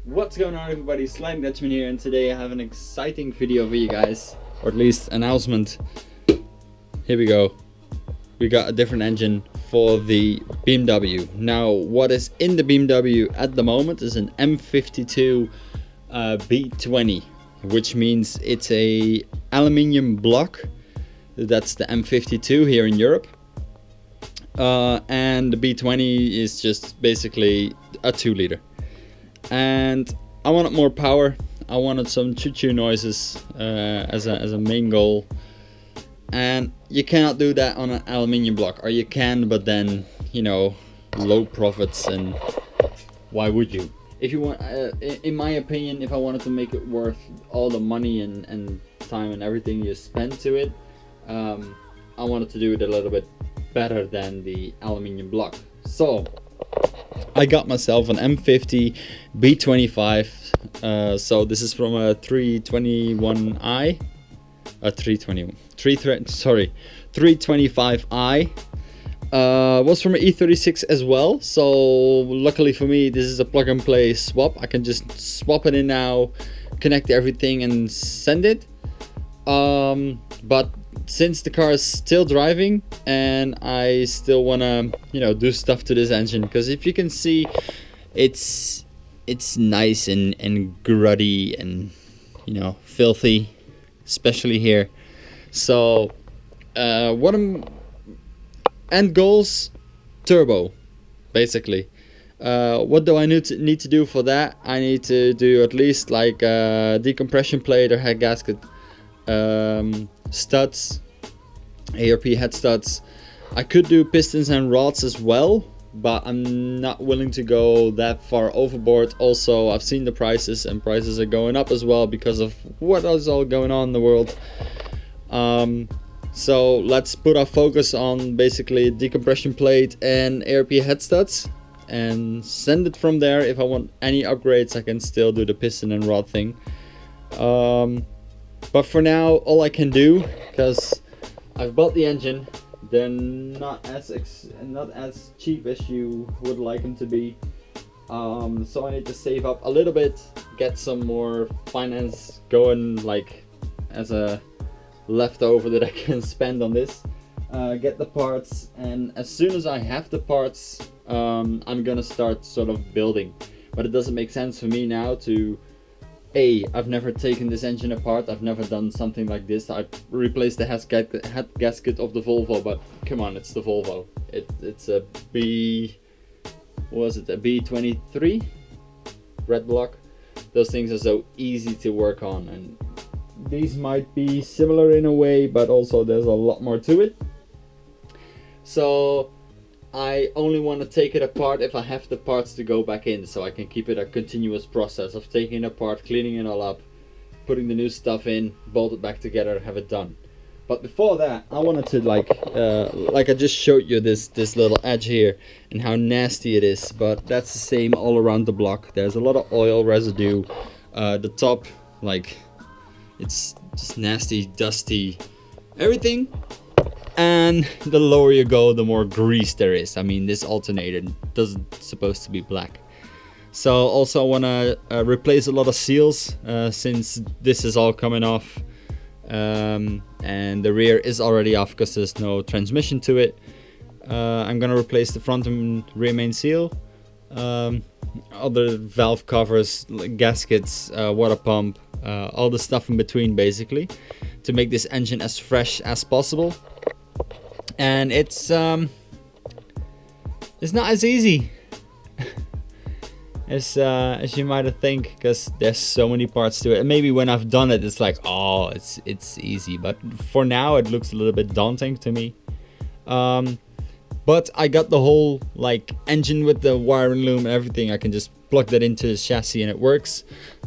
What's going on, everybody? Slime Dutchman here, and today I have an exciting video for you guys, or at least announcement. Here we go. We got a different engine for the BMW. Now, what is in the BMW at the moment is an M52 B20, which means it's a aluminium block. That's the M52 here in Europe. And the B20 is just basically a 2-liter. And I wanted more power. I wanted some choo-choo noises as a main goal. And you cannot do that on an aluminium block, or you can, but then, you know, low profits, and why would you? If you want, in my opinion, if I wanted to make it worth all the money and time and everything you spend to it, I wanted to do it a little bit better than the aluminium block. So I got myself an M50 B25. So this is from a 321i, a 325i. Was from an e36 as well. So luckily for me, this is a plug and play swap. I can just swap it in now, connect everything and send it. But since the car is still driving and I still want to, you know, do stuff to this engine, because if you can see, it's nice and gruddy and, you know, filthy, especially here. So what I'm end goals, turbo, basically. What do I need to do for that? I need to do at least like a decompression plate or head gasket, studs, ARP head studs. I could do pistons and rods as well, but I'm not willing to go that far overboard. Also, I've seen the prices, and prices are going up as well because of what is all going on in the world. So let's put our focus on basically decompression plate and ARP head studs and send it from there. If I want any upgrades, I can still do the piston and rod thing. But for now, all I can do, because I've bought the engine, they're not as cheap as you would like them to be. So I need to save up a little bit, get some more finance going, like as a leftover that I can spend on this. Get the parts, and as soon as I have the parts, I'm gonna start sort of building. But it doesn't make sense for me now to. I've never taken this engine apart. I've never done something like this. I replaced the head gasket of the Volvo, but come on, it's the Volvo. It's a B23 red block. Those things are so easy to work on, and these might be similar in a way, but also there's a lot more to it. So I only want to take it apart if I have the parts to go back in, so I can keep it a continuous process of taking it apart, cleaning it all up, putting the new stuff in, bolt it back together, have it done. But before that, I wanted to like I just showed you this little edge here and how nasty it is, but that's the same all around the block. There's a lot of oil residue. The top, like, it's just nasty, dusty, everything. And the lower you go, the more grease there is. I mean, this alternator doesn't supposed to be black. So also I want to replace a lot of seals since this is all coming off. And the rear is already off because there's no transmission to it. I'm going to replace the front and rear main seal. Other valve covers, gaskets, water pump, all the stuff in between, basically, to make this engine as fresh as possible. And it's not as easy as you might have think, because there's so many parts to it. And maybe when I've done it, it's like, oh, it's easy. But for now, it looks a little bit daunting to me. But I got the whole like engine with the wiring loom and everything. I can just plug that into the chassis and it works.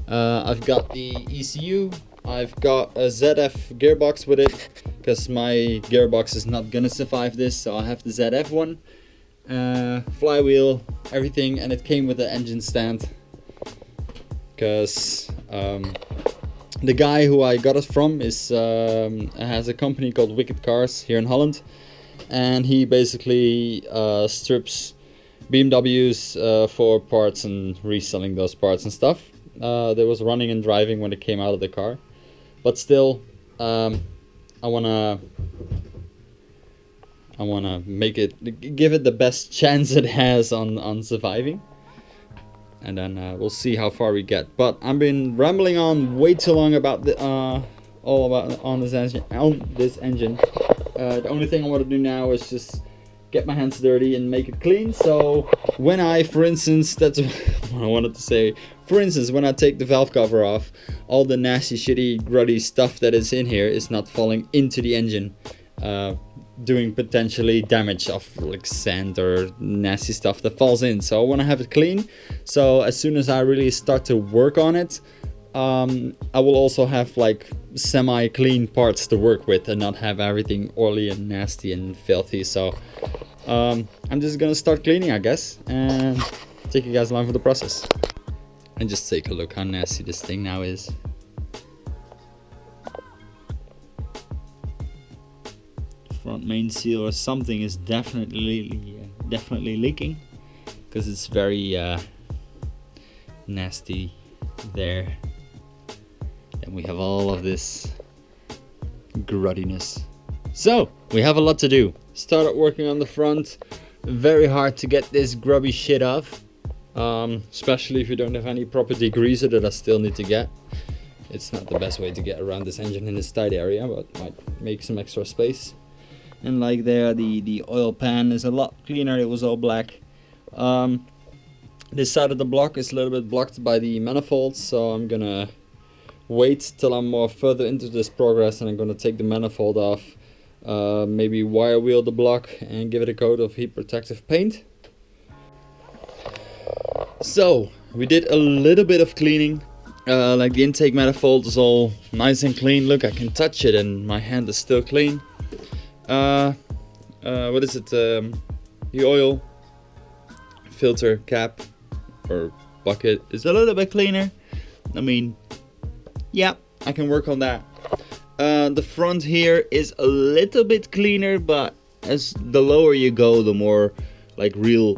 I've got the ECU. I've got a ZF gearbox with it, because my gearbox is not gonna survive this, so I have the ZF one. Flywheel, everything, and it came with an engine stand, because the guy who I got it from has a company called Wicked Cars here in Holland, and he basically strips BMWs for parts and reselling those parts and stuff. That was running and driving when it came out of the car, but still, I wanna make it, give it the best chance it has on surviving, and then we'll see how far we get. But I've been rambling on way too long about the on this engine. The only thing I want to do now is just get my hands dirty and make it clean. So when I, for instance, that's what I wanted to say. For instance, when I take the valve cover off, all the nasty, shitty, gruddy stuff that is in here is not falling into the engine, doing potentially damage of like sand or nasty stuff that falls in. So I want to have it clean. So as soon as I really start to work on it, I will also have like semi-clean parts to work with and not have everything oily and nasty and filthy. So I'm just gonna start cleaning, I guess, and take you guys along for the process. And just take a look how nasty this thing now is. Front main seal or something is definitely leaking, because it's very nasty there. And we have all of this gruddiness. So we have a lot to do. Started working on the front. Very hard to get this grubby shit off, especially if you don't have any proper degreaser that I still need to get. It's not the best way to get around this engine in this tight area, but might make some extra space. And like there, the oil pan is a lot cleaner. It was all black. This side of the block is a little bit blocked by the manifolds, so I'm gonna wait till I'm more further into this progress, and I'm gonna take the manifold off, maybe wire wheel the block and give it a coat of heat protective paint. So we did a little bit of cleaning, like the intake manifold is all nice and clean. Look, I can touch it and my hand is still clean. What is it? The oil filter cap or bucket is a little bit cleaner. I mean, yeah, I can work on that. The front here is a little bit cleaner, but as the lower you go, the more like real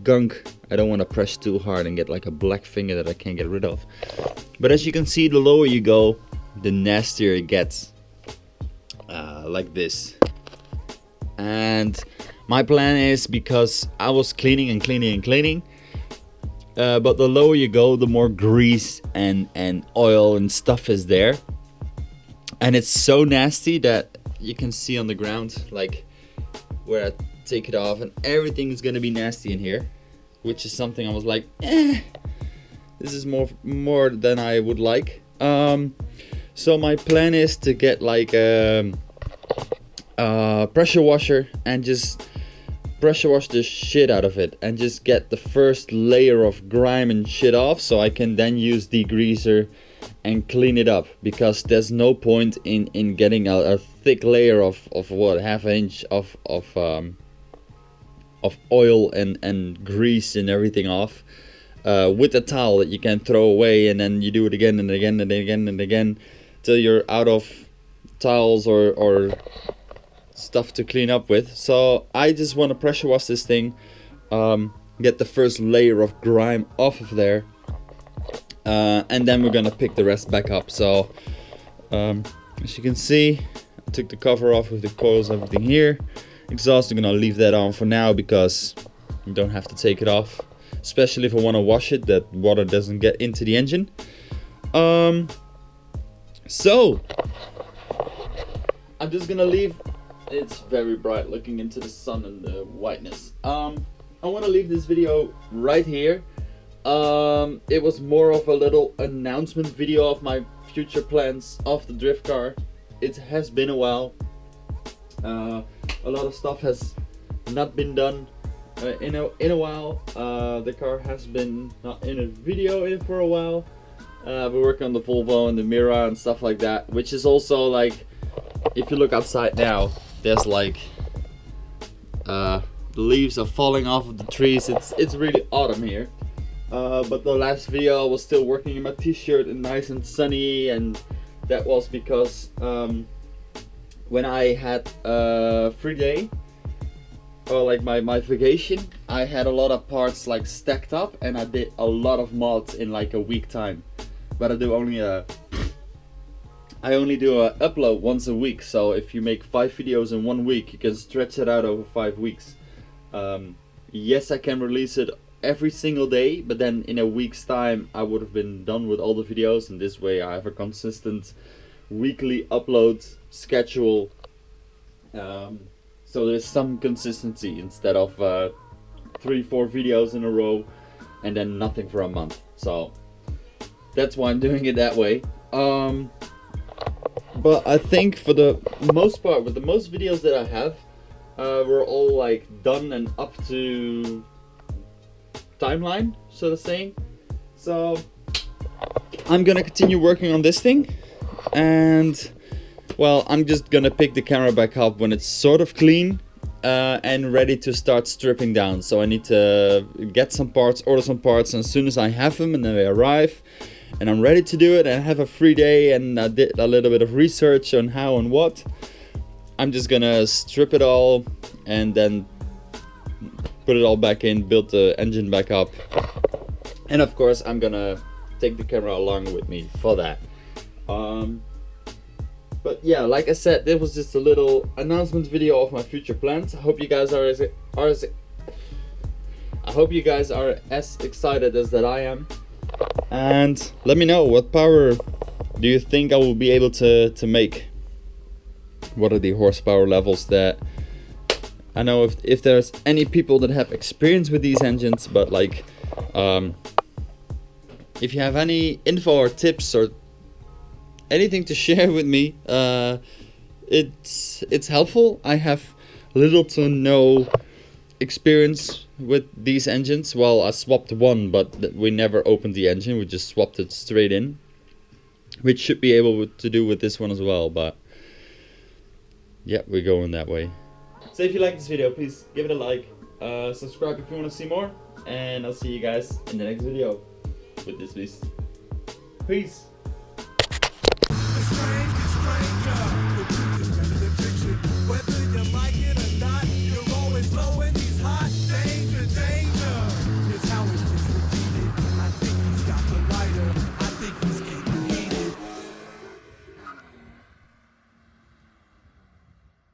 gunk. I don't want to press too hard and get like a black finger that I can't get rid of. But as you can see, the lower you go, the nastier it gets. Like this. And my plan is, because I was cleaning and cleaning and cleaning, but the lower you go, the more grease and oil and stuff is there, and it's so nasty that you can see on the ground, like where I take it off, and everything is gonna be nasty in here, which is something I was like, this is more than I would like. So my plan is to get like a pressure washer and just pressure wash the shit out of it and just get the first layer of grime and shit off, so I can then use degreaser and clean it up, because there's no point in getting a thick layer of what, half an inch of oil and grease and everything off with a towel that you can throw away, and then you do it again and again and again and again till you're out of towels or stuff to clean up with. So I just want to pressure wash this thing, get the first layer of grime off of there, and then we're gonna pick the rest back up. So as you can see, I took the cover off with the coils, everything here. Exhaust, I'm gonna leave that on for now because you don't have to take it off, especially if I want to wash it, that water doesn't get into the engine. So I'm just gonna leave. It's very bright looking into the sun and the whiteness. I want to leave this video right here. It was more of a little announcement video of my future plans of the drift car. It has been a while. A lot of stuff has not been done in a while. The car has been not in a video for a while. We're working on the Volvo and the Mira and stuff like that, which is also like, if you look outside now, there's like the leaves are falling off of the trees. It's really autumn here. But the last video I was still working in my t-shirt and nice and sunny, and that was because when I had a free day like my vacation, I had a lot of parts like stacked up, and I did a lot of mods in like a week time. But I only do a upload once a week. So if you make 5 videos in 1 week, you can stretch it out over 5 weeks. Yes, I can release it every single day, but then in a week's time I would have been done with all the videos, and this way I have a consistent weekly upload schedule. So there's some consistency instead of 3-4 videos in a row and then nothing for a month. So that's why I'm doing it that way. But I think for the most part, with the most videos that I have, we're all like done and up to timeline, so to say. So I'm gonna continue working on this thing, and well, I'm just gonna pick the camera back up when it's sort of clean and ready to start stripping down. So I need to get some parts, order some parts, and as soon as I have them and then they arrive and I'm ready to do it and I have a free day and I did a little bit of research on how and what, I'm just gonna strip it all and then put it all back in, build the engine back up, and of course I'm gonna take the camera along with me for that. But yeah, like I said, this was just a little announcement video of my future plans. I hope you guys are as excited as that I am. And let me know, what power do you think I will be able to make? What are the horsepower levels that I know if there's any people that have experience with these engines, but like if you have any info or tips or anything to share with me, it's helpful. I have little to no experience with these engines. Well, I swapped one, but we never opened the engine, we just swapped it straight in, which should be able to do with this one as well. But yeah, we're going that way. So if you like this video, please give it a like, subscribe if you want to see more, and I'll see you guys in the next video with this piece. Peace.